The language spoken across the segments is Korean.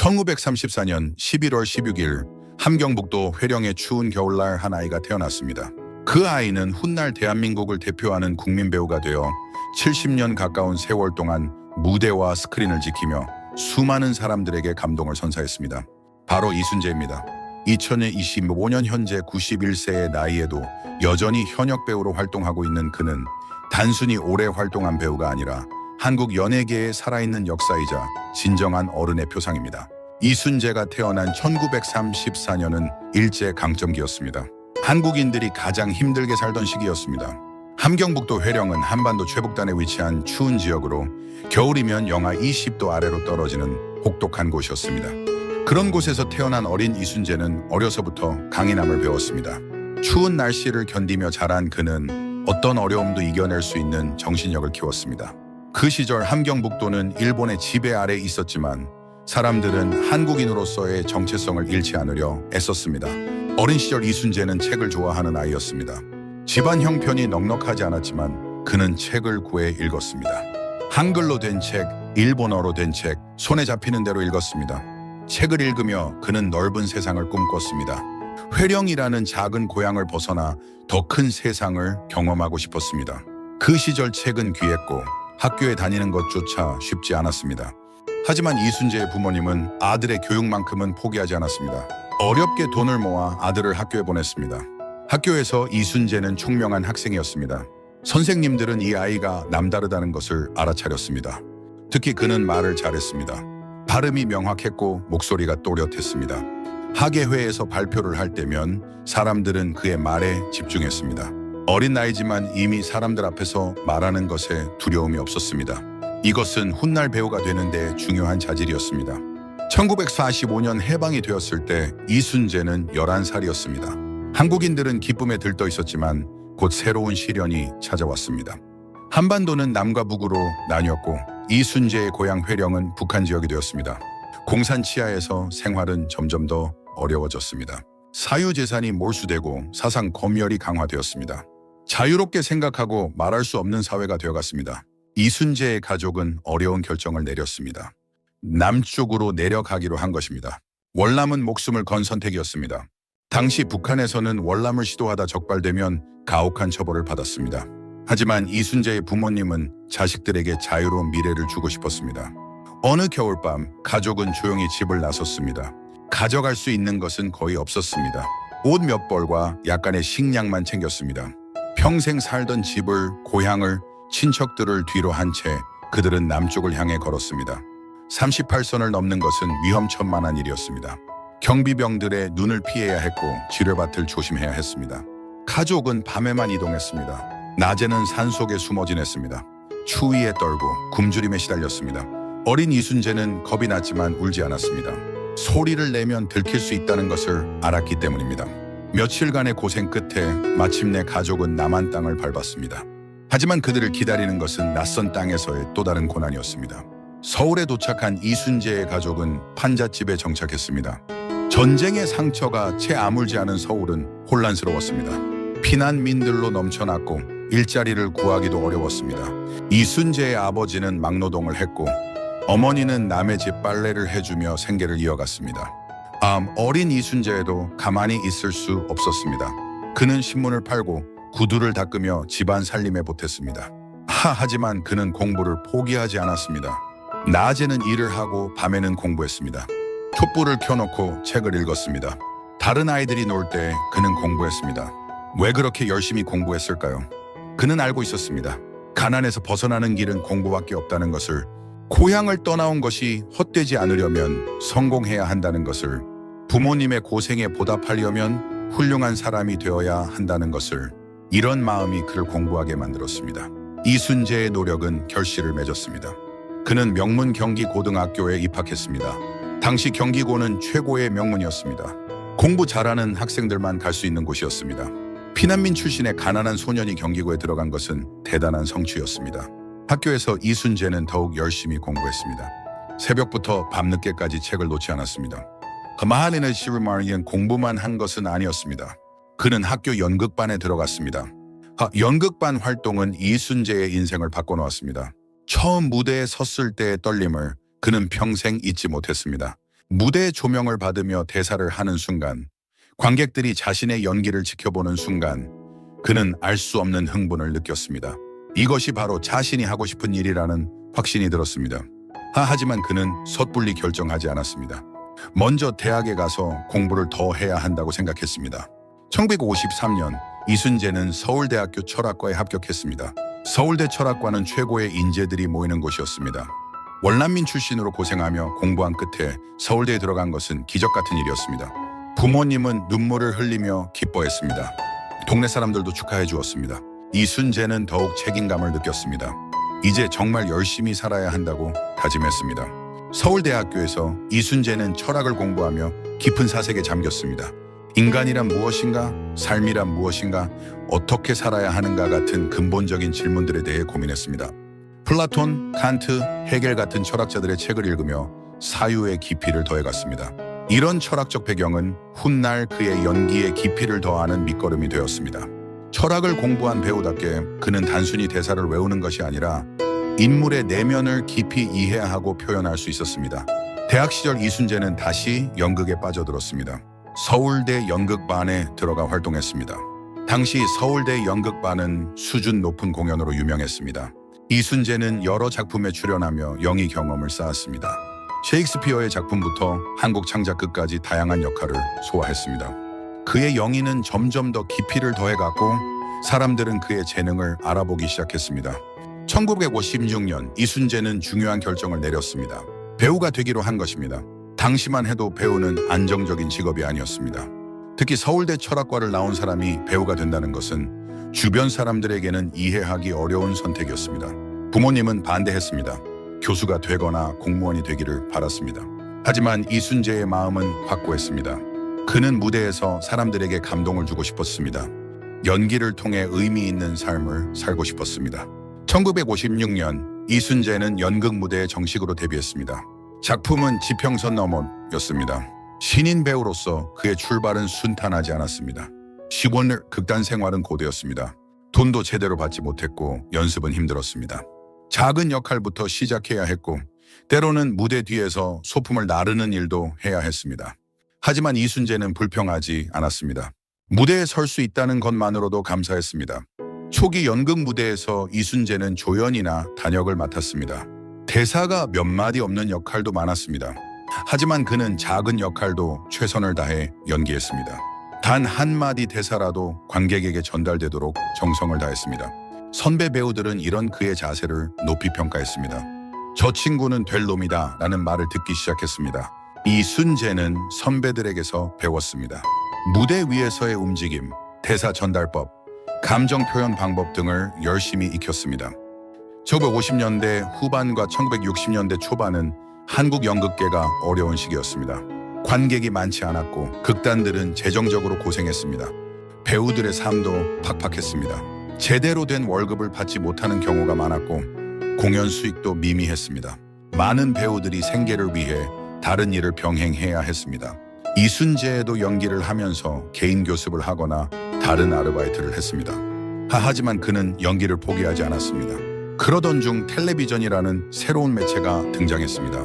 1934년 11월 16일 함경북도 회령의 추운 겨울날 한 아이가 태어났습니다. 그 아이는 훗날 대한민국을 대표하는 국민배우가 되어 70년 가까운 세월 동안 무대와 스크린을 지키며 수많은 사람들에게 감동을 선사했습니다. 바로 이순재입니다. 2025년 현재 91세의 나이에도 여전히 현역 배우로 활동하고 있는 그는 단순히 오래 활동한 배우가 아니라 한국 연예계의 살아있는 역사이자 진정한 어른의 표상입니다. 이순재가 태어난 1934년은 일제강점기였습니다. 한국인들이 가장 힘들게 살던 시기였습니다. 함경북도 회령은 한반도 최북단에 위치한 추운 지역으로 겨울이면 영하 20도 아래로 떨어지는 혹독한 곳이었습니다. 그런 곳에서 태어난 어린 이순재는 어려서부터 강인함을 배웠습니다. 추운 날씨를 견디며 자란 그는 어떤 어려움도 이겨낼 수 있는 정신력을 키웠습니다. 그 시절 함경북도는 일본의 지배 아래 있었지만 사람들은 한국인으로서의 정체성을 잃지 않으려 애썼습니다. 어린 시절 이순재는 책을 좋아하는 아이였습니다. 집안 형편이 넉넉하지 않았지만 그는 책을 구해 읽었습니다. 한글로 된 책, 일본어로 된 책, 손에 잡히는 대로 읽었습니다. 책을 읽으며 그는 넓은 세상을 꿈꿨습니다. 회령이라는 작은 고향을 벗어나 더 큰 세상을 경험하고 싶었습니다. 그 시절 책은 귀했고 학교에 다니는 것조차 쉽지 않았습니다. 하지만 이순재의 부모님은 아들의 교육만큼은 포기하지 않았습니다. 어렵게 돈을 모아 아들을 학교에 보냈습니다. 학교에서 이순재는 총명한 학생이었습니다. 선생님들은 이 아이가 남다르다는 것을 알아차렸습니다. 특히 그는 말을 잘했습니다. 발음이 명확했고 목소리가 또렷했습니다. 학예회에서 발표를 할 때면 사람들은 그의 말에 집중했습니다. 어린 나이지만 이미 사람들 앞에서 말하는 것에 두려움이 없었습니다. 이것은 훗날 배우가 되는데 중요한 자질이었습니다. 1945년 해방이 되었을 때 이순재는 11살이었습니다. 한국인들은 기쁨에 들떠 있었지만 곧 새로운 시련이 찾아왔습니다. 한반도는 남과 북으로 나뉘었고 이순재의 고향 회령은 북한 지역이 되었습니다. 공산 치하에서 생활은 점점 더 어려워졌습니다. 사유재산이 몰수되고 사상 검열이 강화되었습니다. 자유롭게 생각하고 말할 수 없는 사회가 되어갔습니다. 이순재의 가족은 어려운 결정을 내렸습니다. 남쪽으로 내려가기로 한 것입니다. 월남은 목숨을 건 선택이었습니다. 당시 북한에서는 월남을 시도하다 적발되면 가혹한 처벌을 받았습니다. 하지만 이순재의 부모님은 자식들에게 자유로운 미래를 주고 싶었습니다. 어느 겨울밤 가족은 조용히 집을 나섰습니다. 가져갈 수 있는 것은 거의 없었습니다. 옷 몇 벌과 약간의 식량만 챙겼습니다. 평생 살던 집을, 고향을, 친척들을 뒤로 한 채 그들은 남쪽을 향해 걸었습니다. 38선을 넘는 것은 위험천만한 일이었습니다. 경비병들의 눈을 피해야 했고 지뢰밭을 조심해야 했습니다. 가족은 밤에만 이동했습니다. 낮에는 산속에 숨어 지냈습니다. 추위에 떨고 굶주림에 시달렸습니다. 어린 이순재는 겁이 났지만 울지 않았습니다. 소리를 내면 들킬 수 있다는 것을 알았기 때문입니다. 며칠간의 고생 끝에 마침내 가족은 남한 땅을 밟았습니다. 하지만 그들을 기다리는 것은 낯선 땅에서의 또 다른 고난이었습니다. 서울에 도착한 이순재의 가족은 판잣집에 정착했습니다. 전쟁의 상처가 채 아물지 않은 서울은 혼란스러웠습니다. 피난민들로 넘쳐났고 일자리를 구하기도 어려웠습니다. 이순재의 아버지는 막노동을 했고 어머니는 남의 집 빨래를 해주며 생계를 이어갔습니다. 어린 이순재에도 가만히 있을 수 없었습니다. 그는 신문을 팔고 구두를 닦으며 집안 살림에 보탰습니다. 하지만 그는 공부를 포기하지 않았습니다. 낮에는 일을 하고 밤에는 공부했습니다. 촛불을 켜놓고 책을 읽었습니다. 다른 아이들이 놀 때 그는 공부했습니다. 왜 그렇게 열심히 공부했을까요? 그는 알고 있었습니다. 가난에서 벗어나는 길은 공부밖에 없다는 것을, 고향을 떠나온 것이 헛되지 않으려면 성공해야 한다는 것을, 부모님의 고생에 보답하려면 훌륭한 사람이 되어야 한다는 것을, 이런 마음이 그를 공부하게 만들었습니다. 이순재의 노력은 결실을 맺었습니다. 그는 명문 경기고등학교에 입학했습니다. 당시 경기고는 최고의 명문이었습니다. 공부 잘하는 학생들만 갈 수 있는 곳이었습니다. 피난민 출신의 가난한 소년이 경기고에 들어간 것은 대단한 성취였습니다. 학교에서 이순재는 더욱 열심히 공부했습니다. 새벽부터 밤늦게까지 책을 놓지 않았습니다. 마할리는 시르마리엔 공부만 한 것은 아니었습니다. 그는 학교 연극반에 들어갔습니다. 연극반 활동은 이순재의 인생을 바꿔놓았습니다. 처음 무대에 섰을 때의 떨림을 그는 평생 잊지 못했습니다. 무대의 조명을 받으며 대사를 하는 순간, 관객들이 자신의 연기를 지켜보는 순간 그는 알 수 없는 흥분을 느꼈습니다. 이것이 바로 자신이 하고 싶은 일이라는 확신이 들었습니다. 하지만 그는 섣불리 결정하지 않았습니다. 먼저 대학에 가서 공부를 더 해야 한다고 생각했습니다. 1953년 이순재는 서울대학교 철학과에 합격했습니다. 서울대 철학과는 최고의 인재들이 모이는 곳이었습니다. 월남민 출신으로 고생하며 공부한 끝에 서울대에 들어간 것은 기적 같은 일이었습니다. 부모님은 눈물을 흘리며 기뻐했습니다. 동네 사람들도 축하해 주었습니다. 이순재는 더욱 책임감을 느꼈습니다. 이제 정말 열심히 살아야 한다고 다짐했습니다. 서울대학교에서 이순재는 철학을 공부하며 깊은 사색에 잠겼습니다. 인간이란 무엇인가? 삶이란 무엇인가? 어떻게 살아야 하는가 같은 근본적인 질문들에 대해 고민했습니다. 플라톤, 칸트, 헤겔 같은 철학자들의 책을 읽으며 사유의 깊이를 더해갔습니다. 이런 철학적 배경은 훗날 그의 연기에 깊이를 더하는 밑거름이 되었습니다. 철학을 공부한 배우답게 그는 단순히 대사를 외우는 것이 아니라 인물의 내면을 깊이 이해하고 표현할 수 있었습니다. 대학 시절 이순재는 다시 연극에 빠져들었습니다. 서울대 연극반에 들어가 활동했습니다. 당시 서울대 연극반은 수준 높은 공연으로 유명했습니다. 이순재는 여러 작품에 출연하며 영희 경험을 쌓았습니다. 셰익스피어의 작품부터 한국 창작극까지 다양한 역할을 소화했습니다. 그의 영희는 점점 더 깊이를 더해갔고 사람들은 그의 재능을 알아보기 시작했습니다. 1956년 이순재는 중요한 결정을 내렸습니다. 배우가 되기로 한 것입니다. 당시만 해도 배우는 안정적인 직업이 아니었습니다. 특히 서울대 철학과를 나온 사람이 배우가 된다는 것은 주변 사람들에게는 이해하기 어려운 선택이었습니다. 부모님은 반대했습니다. 교수가 되거나 공무원이 되기를 바랐습니다. 하지만 이순재의 마음은 확고했습니다. 그는 무대에서 사람들에게 감동을 주고 싶었습니다. 연기를 통해 의미 있는 삶을 살고 싶었습니다. 1956년 이순재는 연극 무대에 정식으로 데뷔했습니다. 작품은 지평선 너머였습니다. 신인 배우로서 그의 출발은 순탄하지 않았습니다. 10월 극단 생활은 고되었습니다. 돈도 제대로 받지 못했고 연습은 힘들었습니다. 작은 역할부터 시작해야 했고 때로는 무대 뒤에서 소품을 나르는 일도 해야 했습니다. 하지만 이순재는 불평하지 않았습니다. 무대에 설 수 있다는 것만으로도 감사했습니다. 초기 연극 무대에서 이순재는 조연이나 단역을 맡았습니다. 대사가 몇 마디 없는 역할도 많았습니다. 하지만 그는 작은 역할도 최선을 다해 연기했습니다. 단 한마디 대사라도 관객에게 전달되도록 정성을 다했습니다. 선배 배우들은 이런 그의 자세를 높이 평가했습니다. 저 친구는 될 놈이다 라는 말을 듣기 시작했습니다. 이순재는 선배들에게서 배웠습니다. 무대 위에서의 움직임, 대사 전달법, 감정 표현 방법 등을 열심히 익혔습니다. 1950년대 후반과 1960년대 초반은 한국 연극계가 어려운 시기였습니다. 관객이 많지 않았고 극단들은 재정적으로 고생했습니다. 배우들의 삶도 팍팍했습니다. 제대로 된 월급을 받지 못하는 경우가 많았고 공연 수익도 미미했습니다. 많은 배우들이 생계를 위해 다른 일을 병행해야 했습니다. 이순재도 연기를 하면서 개인 교습을 하거나 다른 아르바이트를 했습니다. 하지만 그는 연기를 포기하지 않았습니다. 그러던 중 텔레비전이라는 새로운 매체가 등장했습니다.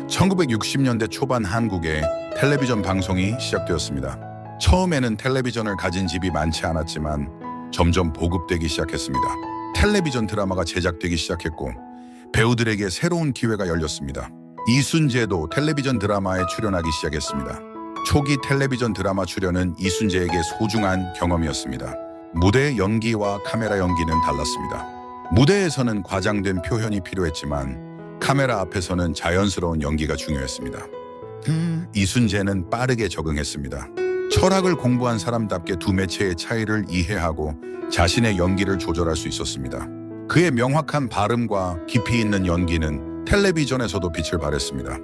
1960년대 초반 한국에 텔레비전 방송이 시작되었습니다. 처음에는 텔레비전을 가진 집이 많지 않았지만 점점 보급되기 시작했습니다. 텔레비전 드라마가 제작되기 시작했고 배우들에게 새로운 기회가 열렸습니다. 이순재도 텔레비전 드라마에 출연하기 시작했습니다. 초기 텔레비전 드라마 출연은 이순재에게 소중한 경험이었습니다. 무대 연기와 카메라 연기는 달랐습니다. 무대에서는 과장된 표현이 필요했지만 카메라 앞에서는 자연스러운 연기가 중요했습니다. 이순재는 빠르게 적응했습니다. 철학을 공부한 사람답게 두 매체의 차이를 이해하고 자신의 연기를 조절할 수 있었습니다. 그의 명확한 발음과 깊이 있는 연기는 텔레비전에서도 빛을 발했습니다.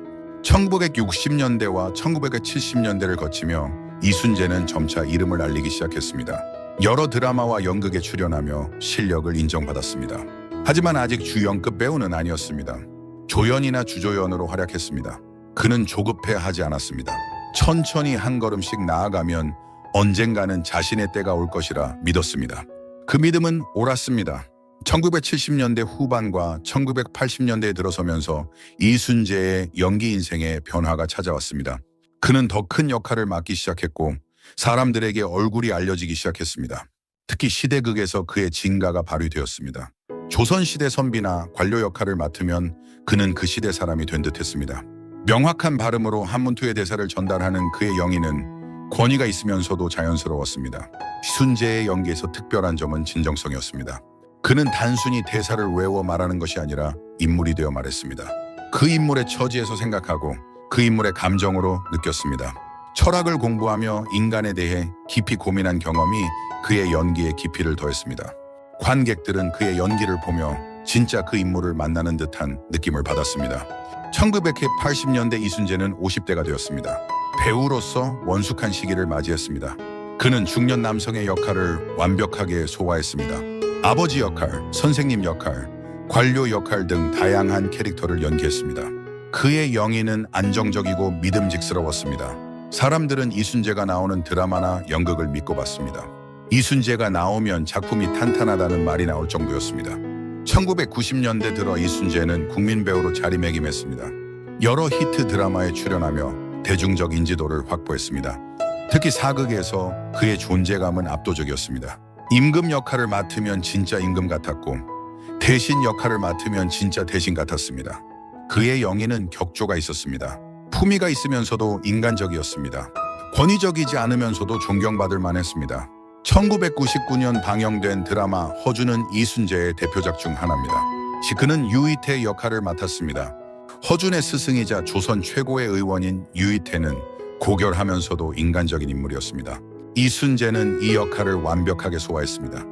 1960년대와 1970년대를 거치며 이순재는 점차 이름을 알리기 시작했습니다. 여러 드라마와 연극에 출연하며 실력을 인정받았습니다. 하지만 아직 주연급 배우는 아니었습니다. 조연이나 주조연으로 활약했습니다. 그는 조급해하지 않았습니다. 천천히 한 걸음씩 나아가면 언젠가는 자신의 때가 올 것이라 믿었습니다. 그 믿음은 옳았습니다. 1970년대 후반과 1980년대에 들어서면서 이순재의 연기 인생에 변화가 찾아왔습니다. 그는 더 큰 역할을 맡기 시작했고 사람들에게 얼굴이 알려지기 시작했습니다. 특히 시대극에서 그의 진가가 발휘되었습니다. 조선시대 선비나 관료 역할을 맡으면 그는 그 시대 사람이 된 듯했습니다. 명확한 발음으로 한문투의 대사를 전달하는 그의 영의는 권위가 있으면서도 자연스러웠습니다. 이순재의 연기에서 특별한 점은 진정성이었습니다. 그는 단순히 대사를 외워 말하는 것이 아니라 인물이 되어 말했습니다. 그 인물의 처지에서 생각하고 그 인물의 감정으로 느꼈습니다. 철학을 공부하며 인간에 대해 깊이 고민한 경험이 그의 연기에 깊이를 더했습니다. 관객들은 그의 연기를 보며 진짜 그 인물을 만나는 듯한 느낌을 받았습니다. 1980년대 이순재는 50대가 되었습니다. 배우로서 원숙한 시기를 맞이했습니다. 그는 중년 남성의 역할을 완벽하게 소화했습니다. 아버지 역할, 선생님 역할, 관료 역할 등 다양한 캐릭터를 연기했습니다. 그의 영의는 안정적이고 믿음직스러웠습니다. 사람들은 이순재가 나오는 드라마나 연극을 믿고 봤습니다. 이순재가 나오면 작품이 탄탄하다는 말이 나올 정도였습니다. 1990년대 들어 이순재는 국민 배우로 자리매김했습니다. 여러 히트 드라마에 출연하며 대중적 인지도를 확보했습니다. 특히 사극에서 그의 존재감은 압도적이었습니다. 임금 역할을 맡으면 진짜 임금 같았고 대신 역할을 맡으면 진짜 대신 같았습니다. 그의 영의는 격조가 있었습니다. 품위가 있으면서도 인간적이었습니다. 권위적이지 않으면서도 존경받을 만했습니다. 1999년 방영된 드라마 허주는 이순재의 대표작 중 하나입니다. 그는 유이태 역할을 맡았습니다. 허준의 스승이자 조선 최고의 의원인 유이태는 고결하면서도 인간적인 인물이었습니다. 이순재는 이 역할을 완벽하게 소화했습니다.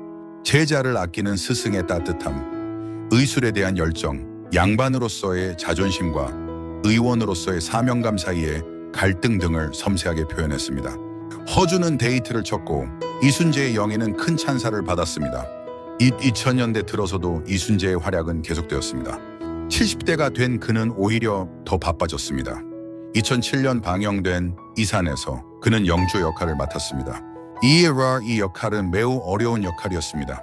제자를 아끼는 스승의 따뜻함, 의술에 대한 열정, 양반으로서의 자존심과 의원으로서의 사명감 사이의 갈등 등을 섬세하게 표현했습니다. 허준은 데이트를 쳤고 이순재의 영예는 큰 찬사를 받았습니다. 2000년대 들어서도 이순재의 활약은 계속되었습니다. 70대가 된 그는 오히려 더 바빠졌습니다. 2007년 방영된 이산에서 그는 영조 역할을 맡았습니다. 이 역할은 매우 어려운 역할이었습니다.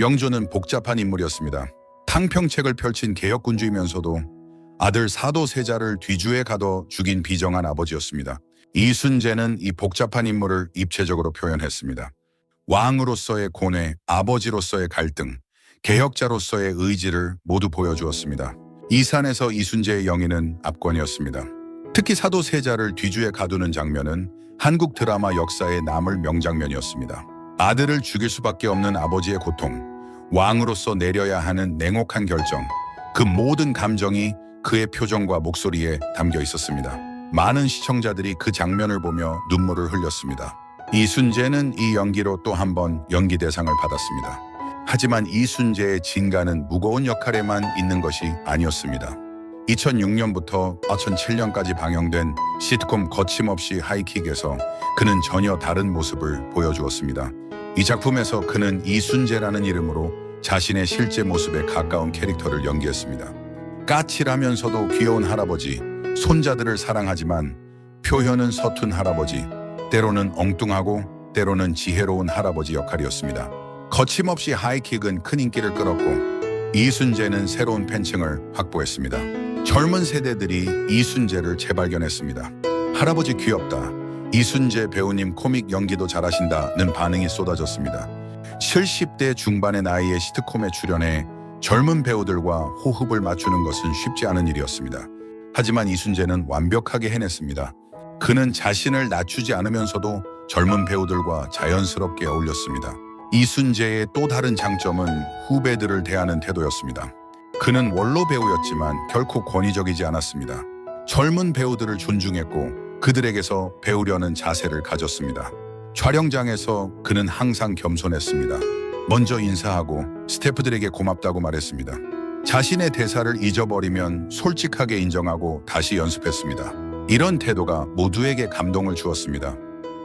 영조는 복잡한 인물이었습니다. 탕평책을 펼친 개혁군주이면서도 아들 사도세자를 뒤주에 가둬 죽인 비정한 아버지였습니다. 이순재는 이 복잡한 인물을 입체적으로 표현했습니다. 왕으로서의 고뇌, 아버지로서의 갈등, 개혁자로서의 의지를 모두 보여주었습니다. 이산에서 이순재의 영예는 압권이었습니다. 특히 사도세자를 뒤주에 가두는 장면은 한국 드라마 역사에 남을 명장면이었습니다. 아들을 죽일 수밖에 없는 아버지의 고통, 왕으로서 내려야 하는 냉혹한 결정, 그 모든 감정이 그의 표정과 목소리에 담겨 있었습니다. 많은 시청자들이 그 장면을 보며 눈물을 흘렸습니다. 이순재는 이 연기로 또 한 번 연기 대상을 받았습니다. 하지만 이순재의 진가는 무거운 역할에만 있는 것이 아니었습니다. 2006년부터 2007년까지 방영된 시트콤 거침없이 하이킥에서 그는 전혀 다른 모습을 보여주었습니다. 이 작품에서 그는 이순재라는 이름으로 자신의 실제 모습에 가까운 캐릭터를 연기했습니다. 까칠하면서도 귀여운 할아버지, 손자들을 사랑하지만 표현은 서툰 할아버지, 때로는 엉뚱하고 때로는 지혜로운 할아버지 역할이었습니다. 거침없이 하이킥은 큰 인기를 끌었고 이순재는 새로운 팬층을 확보했습니다. 젊은 세대들이 이순재를 재발견했습니다. 할아버지 귀엽다, 이순재 배우님 코믹 연기도 잘하신다는 반응이 쏟아졌습니다. 70대 중반의 나이에 시트콤에 출연해 젊은 배우들과 호흡을 맞추는 것은 쉽지 않은 일이었습니다. 하지만 이순재는 완벽하게 해냈습니다. 그는 자신을 낮추지 않으면서도 젊은 배우들과 자연스럽게 어울렸습니다. 이순재의 또 다른 장점은 후배들을 대하는 태도였습니다. 그는 원로 배우였지만 결코 권위적이지 않았습니다. 젊은 배우들을 존중했고 그들에게서 배우려는 자세를 가졌습니다. 촬영장에서 그는 항상 겸손했습니다. 먼저 인사하고 스태프들에게 고맙다고 말했습니다. 자신의 대사를 잊어버리면 솔직하게 인정하고 다시 연습했습니다. 이런 태도가 모두에게 감동을 주었습니다.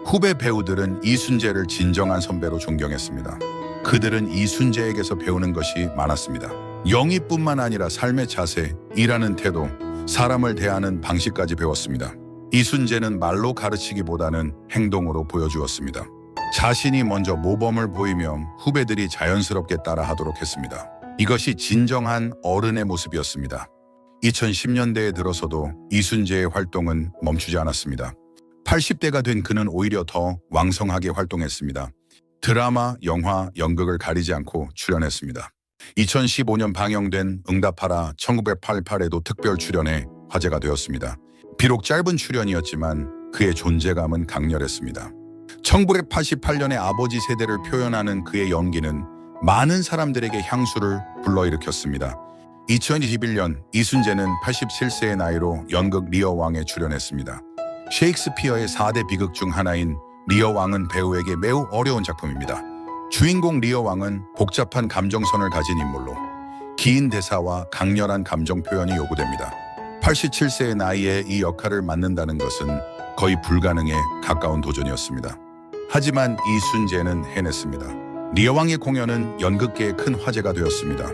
후배 배우들은 이순재를 진정한 선배로 존경했습니다. 그들은 이순재에게서 배우는 것이 많았습니다. 영의뿐만 아니라 삶의 자세, 일하는 태도, 사람을 대하는 방식까지 배웠습니다. 이순재는 말로 가르치기보다는 행동으로 보여주었습니다. 자신이 먼저 모범을 보이며 후배들이 자연스럽게 따라하도록 했습니다. 이것이 진정한 어른의 모습이었습니다. 2010년대에 들어서도 이순재의 활동은 멈추지 않았습니다. 80대가 된 그는 오히려 더 왕성하게 활동했습니다. 드라마, 영화, 연극을 가리지 않고 출연했습니다. 2015년 방영된 응답하라 1988에도 특별 출연해 화제가 되었습니다. 비록 짧은 출연이었지만 그의 존재감은 강렬했습니다. 1988년의 아버지 세대를 표현하는 그의 연기는 많은 사람들에게 향수를 불러일으켰습니다. 2021년 이순재는 87세의 나이로 연극 리어 왕에 출연했습니다. 셰익스피어의 4대 비극 중 하나인 리어 왕은 배우에게 매우 어려운 작품입니다. 주인공 리어 왕은 복잡한 감정선을 가진 인물로 긴 대사와 강렬한 감정 표현이 요구됩니다. 87세의 나이에 이 역할을 맡는다는 것은 거의 불가능에 가까운 도전이었습니다. 하지만 이순재는 해냈습니다. 리어 왕의 공연은 연극계에 큰 화제가 되었습니다.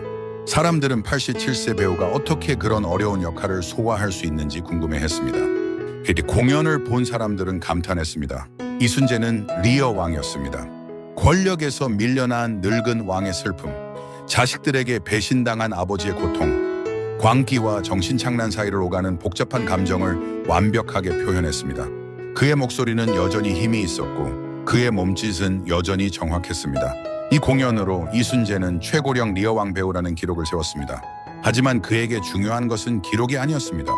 사람들은 87세 배우가 어떻게 그런 어려운 역할을 소화할 수 있는지 궁금해했습니다. 공연을 본 사람들은 감탄했습니다. 이순재는 리어 왕이었습니다. 권력에서 밀려난 늙은 왕의 슬픔, 자식들에게 배신당한 아버지의 고통, 광기와 정신착란 사이를 오가는 복잡한 감정을 완벽하게 표현했습니다. 그의 목소리는 여전히 힘이 있었고 그의 몸짓은 여전히 정확했습니다. 이 공연으로 이순재는 최고령 리어왕 배우라는 기록을 세웠습니다. 하지만 그에게 중요한 것은 기록이 아니었습니다.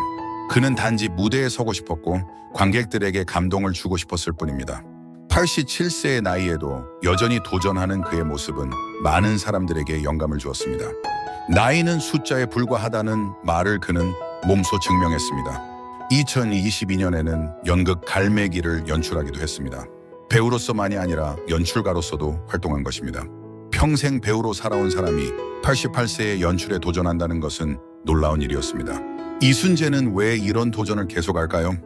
그는 단지 무대에 서고 싶었고 관객들에게 감동을 주고 싶었을 뿐입니다. 87세의 나이에도 여전히 도전하는 그의 모습은 많은 사람들에게 영감을 주었습니다. 나이는 숫자에 불과하다는 말을 그는 몸소 증명했습니다. 2022년에는 연극 갈매기를 연출하기도 했습니다. 배우로서만이 아니라 연출가로서도 활동한 것입니다. 평생 배우로 살아온 사람이 88세의 연출에 도전한다는 것은 놀라운 일이었습니다. 이순재는 왜 이런 도전을 계속할까요?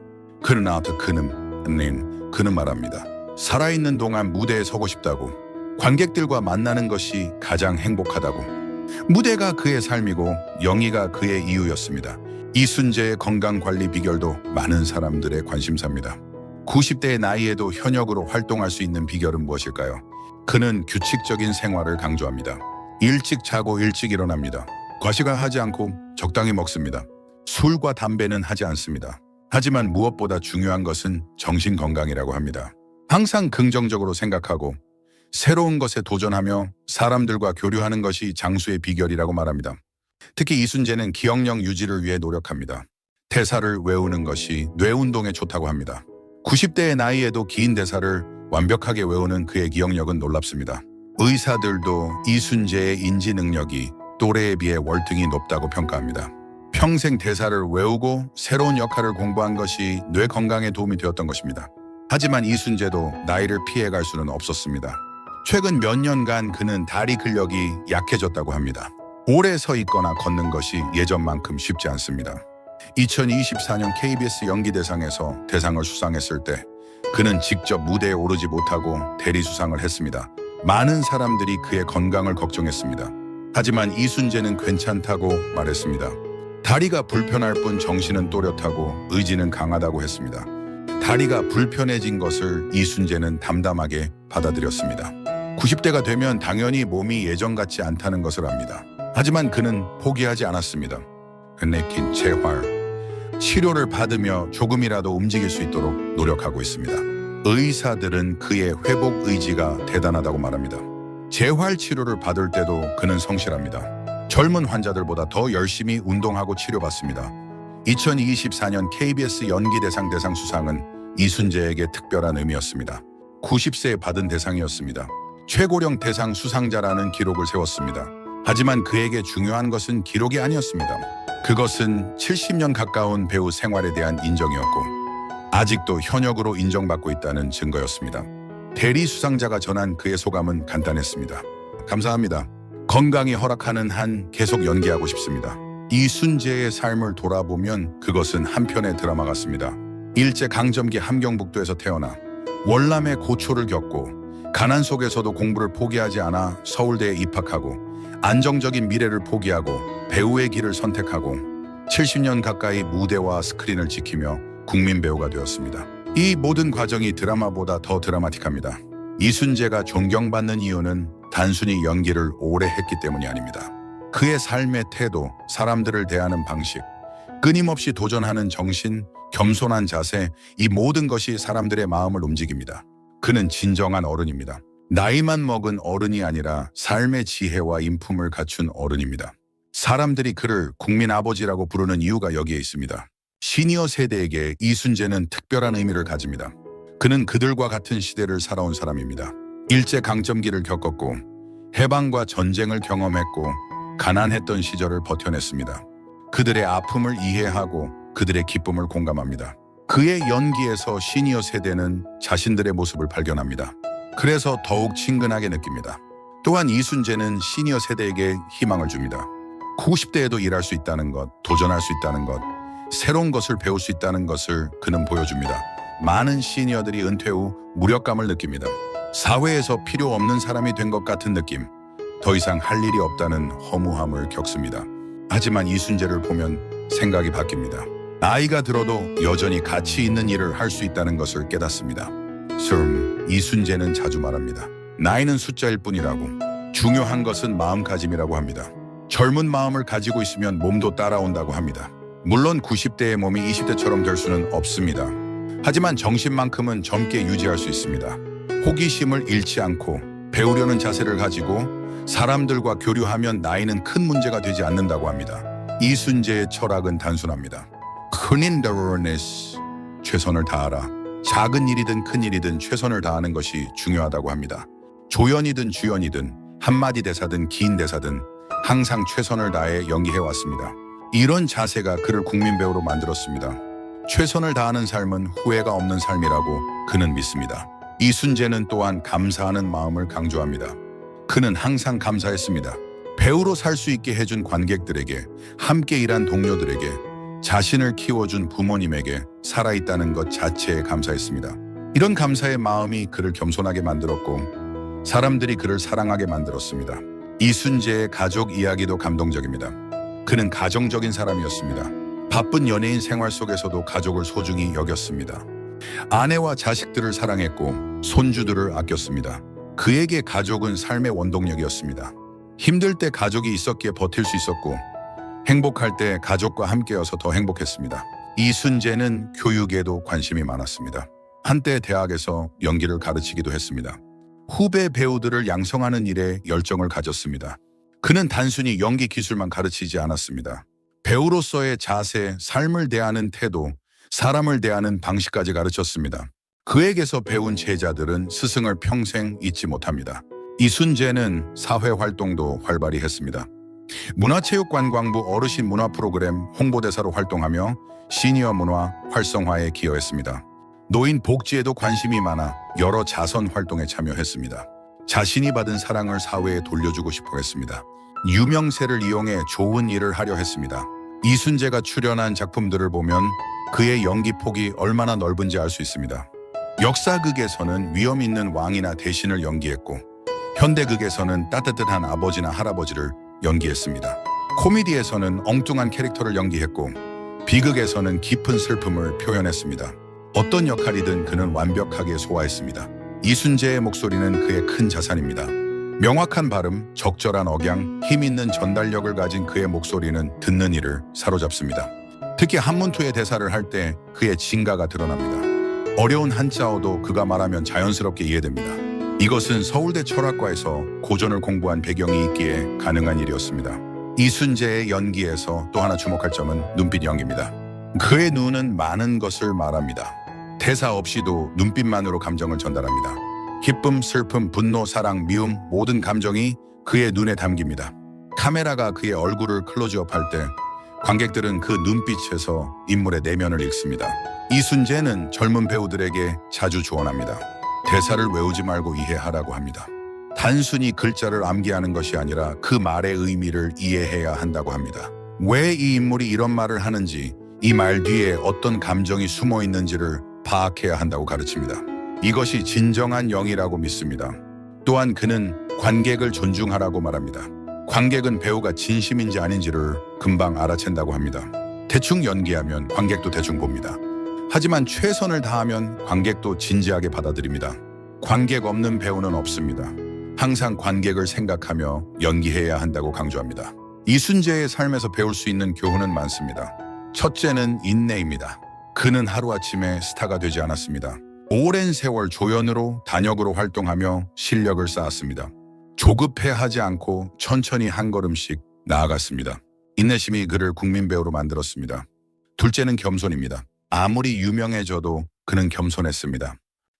그러나 그는 말합니다. 살아있는 동안 무대에 서고 싶다고, 관객들과 만나는 것이 가장 행복하다고. 무대가 그의 삶이고 영희가 그의 이유였습니다. 이순재의 건강관리 비결도 많은 사람들의 관심사입니다. 90대의 나이에도 현역으로 활동할 수 있는 비결은 무엇일까요? 그는 규칙적인 생활을 강조합니다. 일찍 자고 일찍 일어납니다. 과식을 하지 않고 적당히 먹습니다. 술과 담배는 하지 않습니다. 하지만 무엇보다 중요한 것은 정신 건강이라고 합니다. 항상 긍정적으로 생각하고 새로운 것에 도전하며 사람들과 교류하는 것이 장수의 비결이라고 말합니다. 특히 이순재는 기억력 유지를 위해 노력합니다. 대사를 외우는 것이 뇌 운동에 좋다고 합니다. 90대의 나이에도 긴 대사를 완벽하게 외우는 그의 기억력은 놀랍습니다. 의사들도 이순재의 인지 능력이 또래에 비해 월등히 높다고 평가합니다. 평생 대사를 외우고 새로운 역할을 공부한 것이 뇌 건강에 도움이 되었던 것입니다. 하지만 이순재도 나이를 피해갈 수는 없었습니다. 최근 몇 년간 그는 다리 근력이 약해졌다고 합니다. 오래 서 있거나 걷는 것이 예전만큼 쉽지 않습니다. 2024년 KBS 연기대상에서 대상을 수상했을 때 그는 직접 무대에 오르지 못하고 대리 수상을 했습니다. 많은 사람들이 그의 건강을 걱정했습니다. 하지만 이순재는 괜찮다고 말했습니다. 다리가 불편할 뿐 정신은 또렷하고 의지는 강하다고 했습니다. 다리가 불편해진 것을 이순재는 담담하게 받아들였습니다. 90대가 되면 당연히 몸이 예전 같지 않다는 것을 압니다. 하지만 그는 포기하지 않았습니다. 내킨 재활, 치료를 받으며 조금이라도 움직일 수 있도록 노력하고 있습니다. 의사들은 그의 회복 의지가 대단하다고 말합니다. 재활 치료를 받을 때도 그는 성실합니다. 젊은 환자들보다 더 열심히 운동하고 치료받습니다. 2024년 KBS 연기대상 대상 수상은 이순재에게 특별한 의미였습니다. 90세에 받은 대상이었습니다. 최고령 대상 수상자라는 기록을 세웠습니다. 하지만 그에게 중요한 것은 기록이 아니었습니다. 그것은 70년 가까운 배우 생활에 대한 인정이었고 아직도 현역으로 인정받고 있다는 증거였습니다. 대리 수상자가 전한 그의 소감은 간단했습니다. 감사합니다. 건강이 허락하는 한 계속 연기하고 싶습니다. 이순재의 삶을 돌아보면 그것은 한편의 드라마 같습니다. 일제강점기 함경북도에서 태어나 월남의 고초를 겪고 가난 속에서도 공부를 포기하지 않아 서울대에 입학하고 안정적인 미래를 포기하고 배우의 길을 선택하고 70년 가까이 무대와 스크린을 지키며 국민 배우가 되었습니다. 이 모든 과정이 드라마보다 더 드라마틱합니다. 이순재가 존경받는 이유는 단순히 연기를 오래 했기 때문이 아닙니다. 그의 삶의 태도, 사람들을 대하는 방식, 끊임없이 도전하는 정신, 겸손한 자세, 이 모든 것이 사람들의 마음을 움직입니다. 그는 진정한 어른입니다. 나이만 먹은 어른이 아니라 삶의 지혜와 인품을 갖춘 어른입니다. 사람들이 그를 국민 아버지라고 부르는 이유가 여기에 있습니다. 시니어 세대에게 이순재는 특별한 의미를 가집니다. 그는 그들과 같은 시대를 살아온 사람입니다. 일제강점기를 겪었고 해방과 전쟁을 경험했고 가난했던 시절을 버텨냈습니다. 그들의 아픔을 이해하고 그들의 기쁨을 공감합니다. 그의 연기에서 시니어 세대는 자신들의 모습을 발견합니다. 그래서 더욱 친근하게 느낍니다. 또한 이순재는 시니어 세대에게 희망을 줍니다. 90대에도 일할 수 있다는 것, 도전할 수 있다는 것, 새로운 것을 배울 수 있다는 것을 그는 보여줍니다. 많은 시니어들이 은퇴 후 무력감을 느낍니다. 사회에서 필요 없는 사람이 된 것 같은 느낌, 더 이상 할 일이 없다는 허무함을 겪습니다. 하지만 이순재를 보면 생각이 바뀝니다. 나이가 들어도 여전히 가치 있는 일을 할 수 있다는 것을 깨닫습니다. 이순재는 자주 말합니다. 나이는 숫자일 뿐이라고. 중요한 것은 마음가짐이라고 합니다. 젊은 마음을 가지고 있으면 몸도 따라온다고 합니다. 물론 90대의 몸이 20대처럼 될 수는 없습니다. 하지만 정신만큼은 젊게 유지할 수 있습니다. 호기심을 잃지 않고 배우려는 자세를 가지고 사람들과 교류하면 나이는 큰 문제가 되지 않는다고 합니다. 이순재의 철학은 단순합니다. 큰 인더러니스, 최선을 다하라. 작은 일이든 큰 일이든 최선을 다하는 것이 중요하다고 합니다. 조연이든 주연이든 한마디 대사든 긴 대사든 항상 최선을 다해 연기해왔습니다. 이런 자세가 그를 국민 배우로 만들었습니다. 최선을 다하는 삶은 후회가 없는 삶이라고 그는 믿습니다. 이순재는 또한 감사하는 마음을 강조합니다. 그는 항상 감사했습니다. 배우로 살 수 있게 해준 관객들에게, 함께 일한 동료들에게, 자신을 키워준 부모님에게 살아있다는 것 자체에 감사했습니다. 이런 감사의 마음이 그를 겸손하게 만들었고 사람들이 그를 사랑하게 만들었습니다. 이순재의 가족 이야기도 감동적입니다. 그는 가정적인 사람이었습니다. 바쁜 연예인 생활 속에서도 가족을 소중히 여겼습니다. 아내와 자식들을 사랑했고 손주들을 아꼈습니다. 그에게 가족은 삶의 원동력이었습니다. 힘들 때 가족이 있었기에 버틸 수 있었고 행복할 때 가족과 함께여서 더 행복했습니다. 이순재는 교육에도 관심이 많았습니다. 한때 대학에서 연기를 가르치기도 했습니다. 후배 배우들을 양성하는 일에 열정을 가졌습니다. 그는 단순히 연기 기술만 가르치지 않았습니다. 배우로서의 자세, 삶을 대하는 태도, 사람을 대하는 방식까지 가르쳤습니다. 그에게서 배운 제자들은 스승을 평생 잊지 못합니다. 이순재는 사회활동도 활발히 했습니다. 문화체육관광부 어르신 문화 프로그램 홍보대사로 활동하며 시니어 문화 활성화에 기여했습니다. 노인 복지에도 관심이 많아 여러 자선 활동에 참여했습니다. 자신이 받은 사랑을 사회에 돌려주고 싶어 했습니다. 유명세를 이용해 좋은 일을 하려 했습니다. 이순재가 출연한 작품들을 보면 그의 연기 폭이 얼마나 넓은지 알 수 있습니다. 역사극에서는 위험 있는 왕이나 대신을 연기했고 현대극에서는 따뜻한 아버지나 할아버지를 연기했습니다. 코미디에서는 엉뚱한 캐릭터를 연기했고 비극에서는 깊은 슬픔을 표현했습니다. 어떤 역할이든 그는 완벽하게 소화했습니다. 이순재의 목소리는 그의 큰 자산입니다. 명확한 발음, 적절한 억양, 힘 있는 전달력을 가진 그의 목소리는 듣는 이를 사로잡습니다. 특히 한문투의 대사를 할 때 그의 진가가 드러납니다. 어려운 한자어도 그가 말하면 자연스럽게 이해됩니다. 이것은 서울대 철학과에서 고전을 공부한 배경이 있기에 가능한 일이었습니다. 이순재의 연기에서 또 하나 주목할 점은 눈빛 연기입니다. 그의 눈은 많은 것을 말합니다. 대사 없이도 눈빛만으로 감정을 전달합니다. 기쁨, 슬픔, 분노, 사랑, 미움 모든 감정이 그의 눈에 담깁니다. 카메라가 그의 얼굴을 클로즈업할 때 관객들은 그 눈빛에서 인물의 내면을 읽습니다. 이순재는 젊은 배우들에게 자주 조언합니다. 대사를 외우지 말고 이해하라고 합니다. 단순히 글자를 암기하는 것이 아니라 그 말의 의미를 이해해야 한다고 합니다. 왜 이 인물이 이런 말을 하는지, 이 말 뒤에 어떤 감정이 숨어 있는지를 파악해야 한다고 가르칩니다. 이것이 진정한 영이라고 믿습니다. 또한 그는 관객을 존중하라고 말합니다. 관객은 배우가 진심인지 아닌지를 금방 알아챈다고 합니다. 대충 연기하면 관객도 대충 봅니다. 하지만 최선을 다하면 관객도 진지하게 받아들입니다. 관객 없는 배우는 없습니다. 항상 관객을 생각하며 연기해야 한다고 강조합니다. 이순재의 삶에서 배울 수 있는 교훈은 많습니다. 첫째는 인내입니다. 그는 하루아침에 스타가 되지 않았습니다. 오랜 세월 조연으로 단역으로 활동하며 실력을 쌓았습니다. 조급해하지 않고 천천히 한 걸음씩 나아갔습니다. 인내심이 그를 국민 배우로 만들었습니다. 둘째는 겸손입니다. 아무리 유명해져도 그는 겸손했습니다.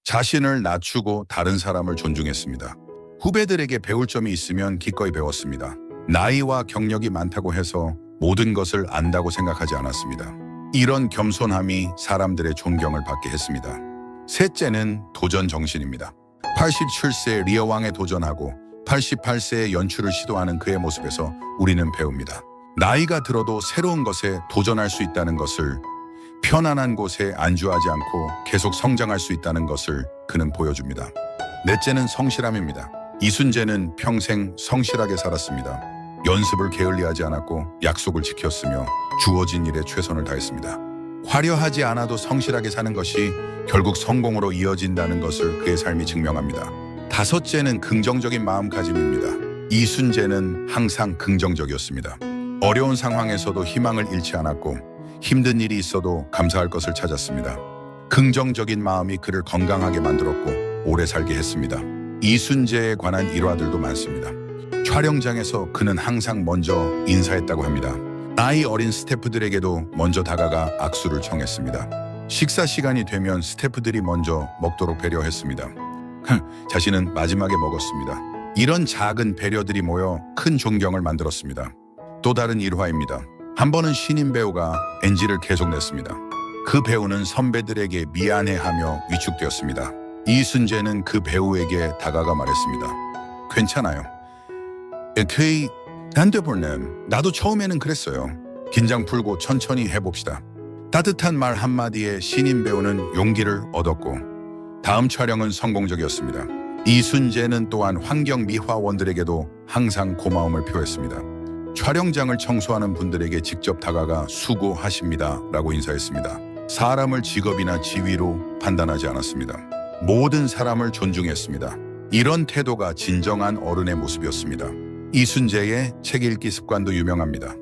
자신을 낮추고 다른 사람을 존중했습니다. 후배들에게 배울 점이 있으면 기꺼이 배웠습니다. 나이와 경력이 많다고 해서 모든 것을 안다고 생각하지 않았습니다. 이런 겸손함이 사람들의 존경을 받게 했습니다. 셋째는 도전 정신입니다. 87세 리어왕에 도전하고 88세의 연출을 시도하는 그의 모습에서 우리는 배웁니다. 나이가 들어도 새로운 것에 도전할 수 있다는 것을, 편안한 곳에 안주하지 않고 계속 성장할 수 있다는 것을 그는 보여줍니다. 넷째는 성실함입니다. 이순재는 평생 성실하게 살았습니다. 연습을 게을리하지 않았고 약속을 지켰으며 주어진 일에 최선을 다했습니다. 화려하지 않아도 성실하게 사는 것이 결국 성공으로 이어진다는 것을 그의 삶이 증명합니다. 다섯째는 긍정적인 마음가짐입니다. 이순재는 항상 긍정적이었습니다. 어려운 상황에서도 희망을 잃지 않았고 힘든 일이 있어도 감사할 것을 찾았습니다. 긍정적인 마음이 그를 건강하게 만들었고 오래 살게 했습니다. 이순재에 관한 일화들도 많습니다. 촬영장에서 그는 항상 먼저 인사했다고 합니다. 나이 어린 스태프들에게도 먼저 다가가 악수를 청했습니다. 식사 시간이 되면 스태프들이 먼저 먹도록 배려했습니다. 자신은 마지막에 먹었습니다. 이런 작은 배려들이 모여 큰 존경을 만들었습니다. 또 다른 일화입니다. 한 번은 신인 배우가 NG를 계속 냈습니다. 그 배우는 선배들에게 미안해하며 위축되었습니다. 이순재는 그 배우에게 다가가 말했습니다. 괜찮아요. 그이 단대볼렘 나도 처음에는 그랬어요. 긴장 풀고 천천히 해봅시다. 따뜻한 말 한마디에 신인 배우는 용기를 얻었고 다음 촬영은 성공적이었습니다. 이순재는 또한 환경미화원들에게도 항상 고마움을 표했습니다. 촬영장을 청소하는 분들에게 직접 다가가 수고하십니다 라고 인사했습니다. 사람을 직업이나 지위로 판단하지 않았습니다. 모든 사람을 존중했습니다. 이런 태도가 진정한 어른의 모습이었습니다. 이순재의 책 읽기 습관도 유명합니다.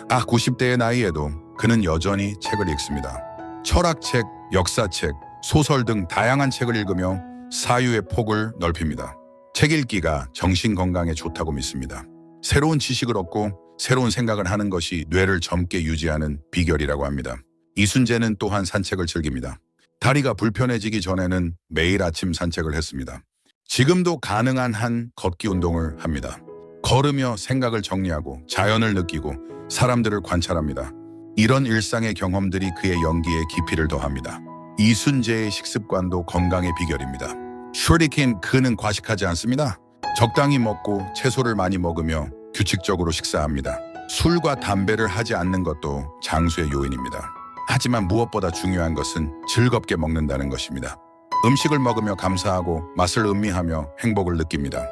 90대의 나이에도 그는 여전히 책을 읽습니다. 철학책, 역사책, 소설 등 다양한 책을 읽으며 사유의 폭을 넓힙니다. 책 읽기가 정신 건강에 좋다고 믿습니다. 새로운 지식을 얻고 새로운 생각을 하는 것이 뇌를 젊게 유지하는 비결이라고 합니다. 이순재는 또한 산책을 즐깁니다. 다리가 불편해지기 전에는 매일 아침 산책을 했습니다. 지금도 가능한 한 걷기 운동을 합니다. 걸으며 생각을 정리하고 자연을 느끼고 사람들을 관찰합니다. 이런 일상의 경험들이 그의 연기에 깊이를 더합니다. 이순재의 식습관도 건강의 비결입니다. 슈리킨 그는 과식하지 않습니다. 적당히 먹고 채소를 많이 먹으며 규칙적으로 식사합니다. 술과 담배를 하지 않는 것도 장수의 요인입니다. 하지만 무엇보다 중요한 것은 즐겁게 먹는다는 것입니다. 음식을 먹으며 감사하고 맛을 음미하며 행복을 느낍니다.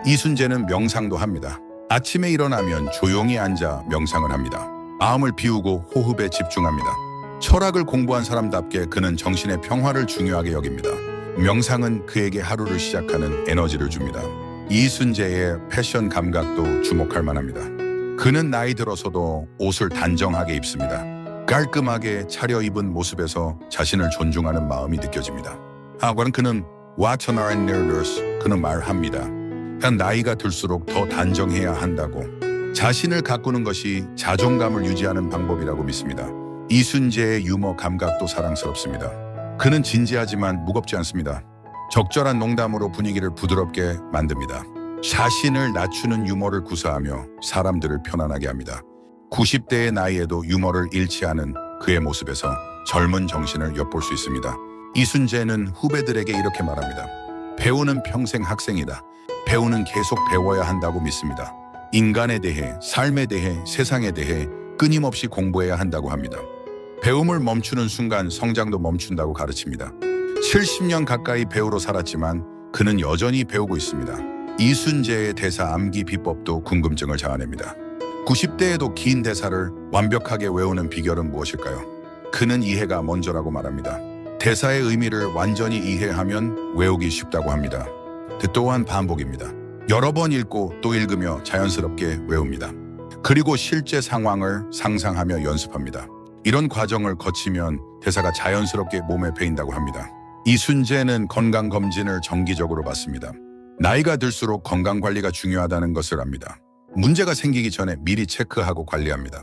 이순재는 명상도 합니다. 아침에 일어나면 조용히 앉아 명상을 합니다. 마음을 비우고 호흡에 집중합니다. 철학을 공부한 사람답게 그는 정신의 평화를 중요하게 여깁니다. 명상은 그에게 하루를 시작하는 에너지를 줍니다. 이순재의 패션 감각도 주목할 만합니다. 그는 나이 들어서도 옷을 단정하게 입습니다. 깔끔하게 차려입은 모습에서 자신을 존중하는 마음이 느껴집니다. 그는 그는 말합니다. 나이가 들수록 더 단정해야 한다고. 자신을 가꾸는 것이 자존감을 유지하는 방법이라고 믿습니다. 이순재의 유머 감각도 사랑스럽습니다. 그는 진지하지만 무겁지 않습니다. 적절한 농담으로 분위기를 부드럽게 만듭니다. 자신을 낮추는 유머를 구사하며 사람들을 편안하게 합니다. 90대의 나이에도 유머를 잃지 않은 그의 모습에서 젊은 정신을 엿볼 수 있습니다. 이순재는 후배들에게 이렇게 말합니다. 배우는 평생 학생이다. 배우는 계속 배워야 한다고 믿습니다. 인간에 대해, 삶에 대해, 세상에 대해 끊임없이 공부해야 한다고 합니다. 배움을 멈추는 순간 성장도 멈춘다고 가르칩니다. 70년 가까이 배우로 살았지만 그는 여전히 배우고 있습니다. 이순재의 대사 암기 비법도 궁금증을 자아냅니다. 90대에도 긴 대사를 완벽하게 외우는 비결은 무엇일까요? 그는 이해가 먼저라고 말합니다. 대사의 의미를 완전히 이해하면 외우기 쉽다고 합니다. 또한 반복입니다. 여러 번 읽고 또 읽으며 자연스럽게 외웁니다. 그리고 실제 상황을 상상하며 연습합니다. 이런 과정을 거치면 대사가 자연스럽게 몸에 배인다고 합니다. 이순재는 건강검진을 정기적으로 받습니다. 나이가 들수록 건강관리가 중요하다는 것을 압니다. 문제가 생기기 전에 미리 체크하고 관리합니다.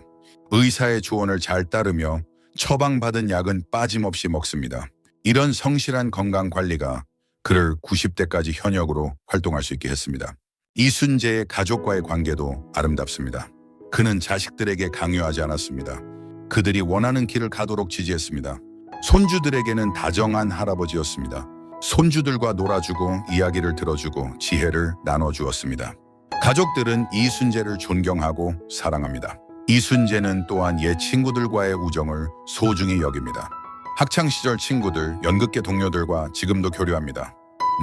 의사의 조언을 잘 따르며 처방받은 약은 빠짐없이 먹습니다. 이런 성실한 건강관리가 그를 90대까지 현역으로 활동할 수 있게 했습니다. 이순재의 가족과의 관계도 아름답습니다. 그는 자식들에게 강요하지 않았습니다. 그들이 원하는 길을 가도록 지지했습니다. 손주들에게는 다정한 할아버지였습니다. 손주들과 놀아주고 이야기를 들어주고 지혜를 나눠주었습니다. 가족들은 이순재를 존경하고 사랑합니다. 이순재는 또한 옛 친구들과의 우정을 소중히 여깁니다. 학창시절 친구들, 연극계 동료들과 지금도 교류합니다.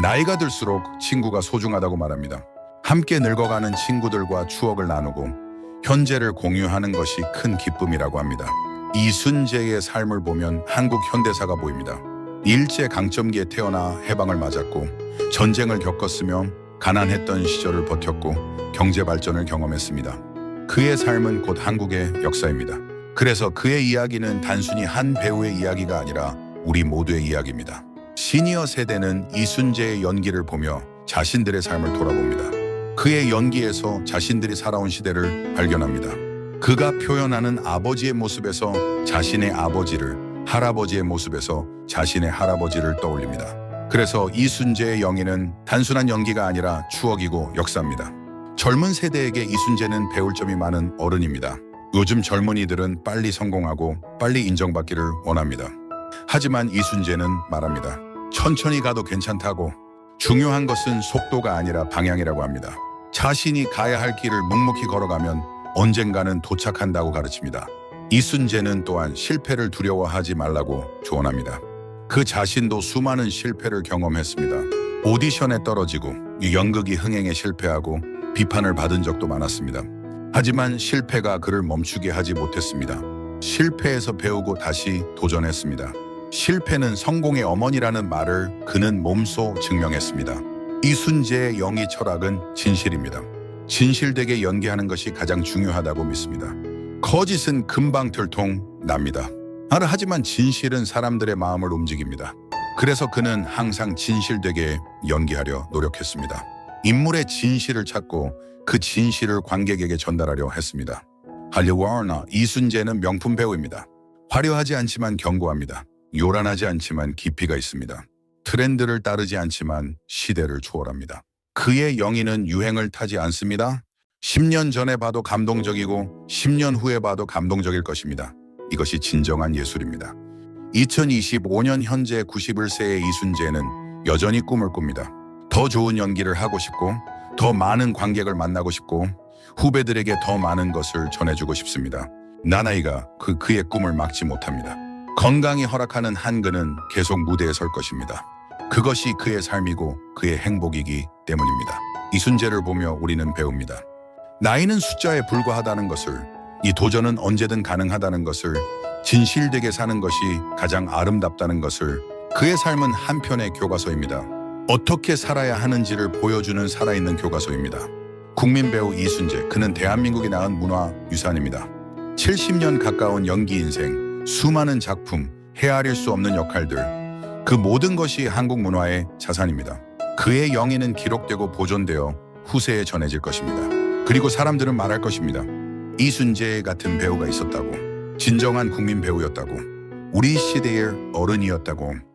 나이가 들수록 친구가 소중하다고 말합니다. 함께 늙어가는 친구들과 추억을 나누고 현재를 공유하는 것이 큰 기쁨이라고 합니다. 이순재의 삶을 보면 한국 현대사가 보입니다. 일제강점기에 태어나 해방을 맞았고 전쟁을 겪었으며 가난했던 시절을 버텼고 경제 발전을 경험했습니다. 그의 삶은 곧 한국의 역사입니다. 그래서 그의 이야기는 단순히 한 배우의 이야기가 아니라 우리 모두의 이야기입니다. 시니어 세대는 이순재의 연기를 보며 자신들의 삶을 돌아봅니다. 그의 연기에서 자신들이 살아온 시대를 발견합니다. 그가 표현하는 아버지의 모습에서 자신의 아버지를, 할아버지의 모습에서 자신의 할아버지를 떠올립니다. 그래서 이순재의 영희는 단순한 연기가 아니라 추억이고 역사입니다. 젊은 세대에게 이순재는 배울 점이 많은 어른입니다. 요즘 젊은이들은 빨리 성공하고 빨리 인정받기를 원합니다. 하지만 이순재는 말합니다. 천천히 가도 괜찮다고. 중요한 것은 속도가 아니라 방향이라고 합니다. 자신이 가야 할 길을 묵묵히 걸어가면 언젠가는 도착한다고 가르칩니다. 이순재는 또한 실패를 두려워하지 말라고 조언합니다. 그 자신도 수많은 실패를 경험했습니다. 오디션에 떨어지고 연극이 흥행에 실패하고 비판을 받은 적도 많았습니다. 하지만 실패가 그를 멈추게 하지 못했습니다. 실패에서 배우고 다시 도전했습니다. 실패는 성공의 어머니라는 말을 그는 몸소 증명했습니다. 이순재의 영희 철학은 진실입니다. 진실되게 연기하는 것이 가장 중요하다고 믿습니다. 거짓은 금방 들통납니다. 하지만 진실은 사람들의 마음을 움직입니다. 그래서 그는 항상 진실되게 연기하려 노력했습니다. 인물의 진실을 찾고 그 진실을 관객에게 전달하려 했습니다. 할리워나 이순재는 명품 배우입니다. 화려하지 않지만 견고합니다. 요란하지 않지만 깊이가 있습니다. 트렌드를 따르지 않지만 시대를 초월합니다. 그의 영희는 유행을 타지 않습니다. 10년 전에 봐도 감동적이고 10년 후에 봐도 감동적일 것입니다. 이것이 진정한 예술입니다. 2025년 현재 91세의 이순재는 여전히 꿈을 꿉니다. 더 좋은 연기를 하고 싶고 더 많은 관객을 만나고 싶고 후배들에게 더 많은 것을 전해주고 싶습니다. 나나이가 그의 꿈을 막지 못합니다. 건강이 허락하는 한 그는 계속 무대에 설 것입니다. 그것이 그의 삶이고 그의 행복이기 때문입니다. 이순재를 보며 우리는 배웁니다. 나이는 숫자에 불과하다는 것을, 이 도전은 언제든 가능하다는 것을, 진실되게 사는 것이 가장 아름답다는 것을. 그의 삶은 한편의 교과서입니다. 어떻게 살아야 하는지를 보여주는 살아있는 교과서입니다. 국민 배우 이순재, 그는 대한민국이 낳은 문화유산입니다. 70년 가까운 연기 인생, 수많은 작품, 헤아릴 수 없는 역할들, 그 모든 것이 한국 문화의 자산입니다. 그의 영예는 기록되고 보존되어 후세에 전해질 것입니다. 그리고 사람들은 말할 것입니다. 이순재 같은 배우가 있었다고, 진정한 국민 배우였다고, 우리 시대의 어른이었다고.